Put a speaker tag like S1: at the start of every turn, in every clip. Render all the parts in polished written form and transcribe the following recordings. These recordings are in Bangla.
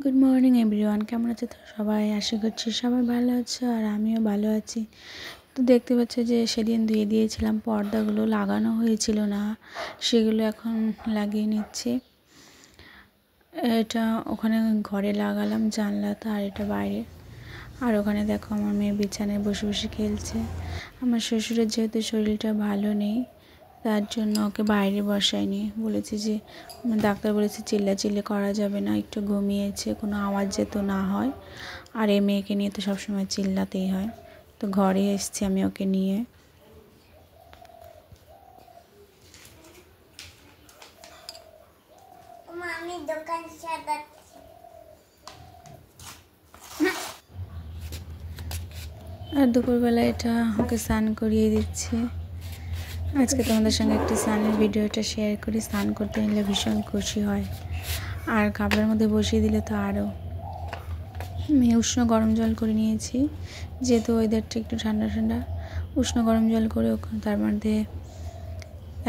S1: গুড মর্নিং এভরিওয়ান, কেমন আছে তো সবাই? আশা করছি সবাই ভালো আছো আর আমিও ভালো আছি। তো দেখতে পাচ্ছ যে সেদিন ধুয়ে দিয়েছিলাম, পর্দাগুলো লাগানো হয়েছিল না, সেগুলো এখন লাগিয়ে নিচ্ছি। এটা ওখানে ঘরে লাগালাম জানলাতে, আর এটা বাইরে। আর ওখানে দেখো আমার মেয়ে বিছানায় বসে বসে খেলছে। আমার শ্বশুরের যেহেতু শরীরটা ভালো নেই, তার জন্য ওকে বাইরে বসায়নি। বলেছি যে ডাক্তার বলেছে চিল্লাচিল্লি করা যাবে না, একটু ঘুমিয়েছে, কোনো আওয়াজ যেত না হয়। আর এই মেয়েকে নিয়ে তো সবসময় চিল্লাতেই হয়। তো ঘরে এসেছি আমি ওকে নিয়ে। আর দুপুরবেলা এটা ওকে স্নান করিয়ে দিচ্ছি। আজকে তোমাদের সঙ্গে একটি স্নানের ভিডিওটা শেয়ার করি। স্নান করতে নিলে ভীষণ খুশি হয়, আর খাবারের মধ্যে বসিয়ে দিলে তো আরও। আমি উষ্ণ গরম জল করে নিয়েছি, যেহেতু ওয়েদারটা একটু ঠান্ডা ঠান্ডা। উষ্ণ গরম জল করে তার মধ্যে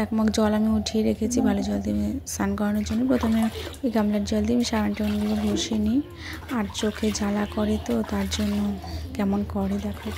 S1: এক মগ জল আমি উঠিয়ে রেখেছি ভালো জল দিয়ে স্নান করানোর জন্য। প্রথমে ওই গামলার জল দিয়ে আমি সাবান টাবানগুলো বসিয়ে নিই। আর চোখে জ্বালা করে, তো তার জন্য কেমন করে দেখো।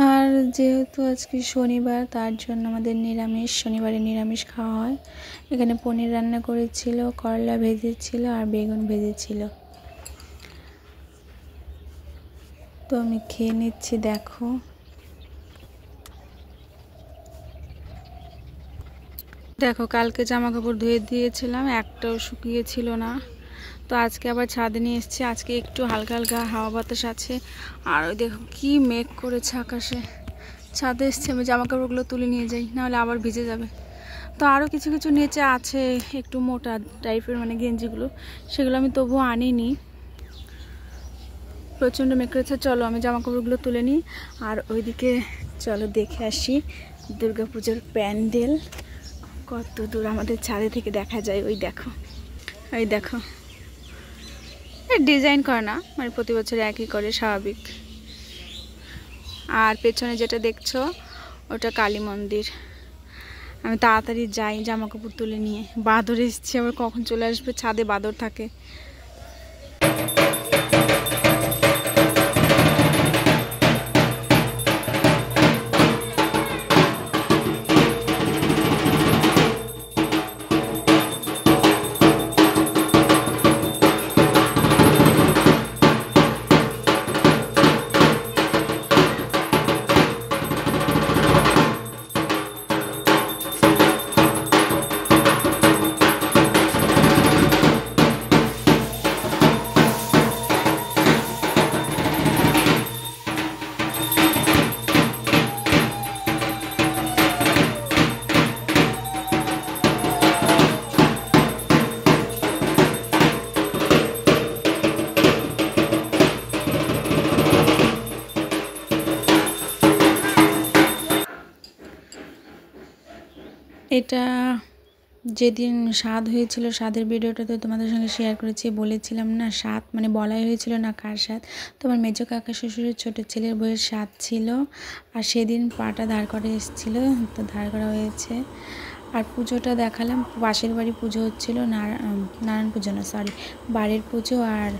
S1: আর যেহেতু আজকে শনিবার, তার জন্য আমাদের নিরামিষ, শনিবারে নিরামিষ খাওয়া হয়। এখানে পনির রান্না করেছিল, করলা ভেজেছিল আর বেগুন ভেজেছিল। তো আমি খেয়ে নিচ্ছি। দেখো দেখো কালকে জামা কাপড় ধুয়ে দিয়েছিলাম, একটাও শুকিয়েছিল না। তো আজকে আবার ছাদে নিয়ে এসেছি। আজকে একটু হালকা হালকা হাওয়া বাতাস আছে। আর ওই দেখো কি মেঘ করেছে আকাশে। ছাদে এসেছি আমি, জামা কাপড়গুলো তুলে নিয়ে যাই, নাহলে আবার ভিজে যাবে। তো আরও কিছু কিছু নিচে আছে একটু মোটা টাইপের, মানে গেঞ্জিগুলো, সেগুলো আমি তবুও আনিনি। প্রচণ্ড মেঘ করেছে। চলো আমি জামা কাপড়গুলো তুলে নিই। আর ওইদিকে চলো দেখে আসি দুর্গাপুজোর প্যান্ডেল কত দূর আমাদের ছাদে থেকে দেখা যায়। ওই দেখো, ওই দেখো, ডিজাইন করে না, মানে প্রতি বছর একই করে, স্বাভাবিক। আর পেছনে যেটা দেখছো ওটা কালী মন্দির। আমি তাড়াতাড়ি যাই জামা কাপড় তুলে নিয়ে। বাদর এসছে, আবার কখন চলে আসবে, ছাদে বাদর থাকে। এটা যেদিন স্বাদ হয়েছিল, স্বাদের ভিডিওটা তো তোমাদের সঙ্গে শেয়ার করেছি। বলেছিলাম না স্বাদ, মানে বলাই হয়েছিল না কার স্বাদ। তোমার মেজো কাকা শ্বশুরের ছোটো ছেলের বইয়ের স্বাদ ছিল। আর সেদিন পাটা দাঁড় করে এসেছিলো, তো দাঁড় করা হয়েছে। আর পুজোটা দেখালাম, পাশের বাড়ি পুজো হচ্ছিলো, নারায়ণ পুজো না, সরি, বাড়ির পুজো আর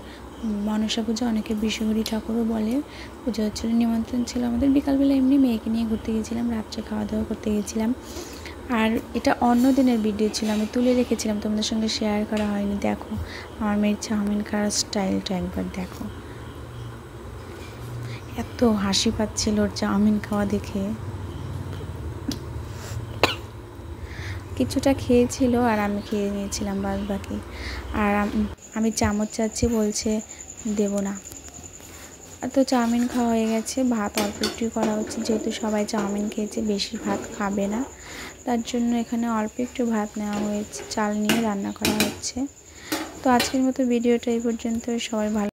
S1: মনসা পুজো, অনেকে বিশ্বহরি ঠাকুরও বলে, পুজো হচ্ছিলো। নিমন্ত্রণ ছিল আমাদের। বিকালবেলা এমনি মেয়েকে নিয়ে ঘুরতে গেছিলাম, রাত্রে খাওয়া দাওয়া করতে গেছিলাম। আর এটা অন্য দিনের ভিডিও ছিল, আমি তুলে রেখেছিলাম, তোমাদের সঙ্গে শেয়ার করা হয়নি। দেখো আমার মেয়ের চাউমিন খাওয়ার স্টাইলটা একবার দেখো। এত হাসি পাচ্ছিল ওর চাউমিন খাওয়া দেখে। কিছুটা খেয়েছিল আর আমি খেয়ে নিয়েছিলাম বাদ বাকি। আর আমি চামচ চাচ্ছি, বলছে দেব না। তো চাউমিন খাওয়া হয়ে গেছে, ভাত অল্প একটু করা হচ্ছে, যেহেতু সবাই চাউমিন খেয়েছে, বেশি ভাত খাবে না, তার জন্য এখানে অল্প একটু ভাত নেওয়া হয়েছে, চাল নিয়ে রান্না করা হচ্ছে। তো আজকের মতো ভিডিওটা এই পর্যন্ত। সবাই ভালো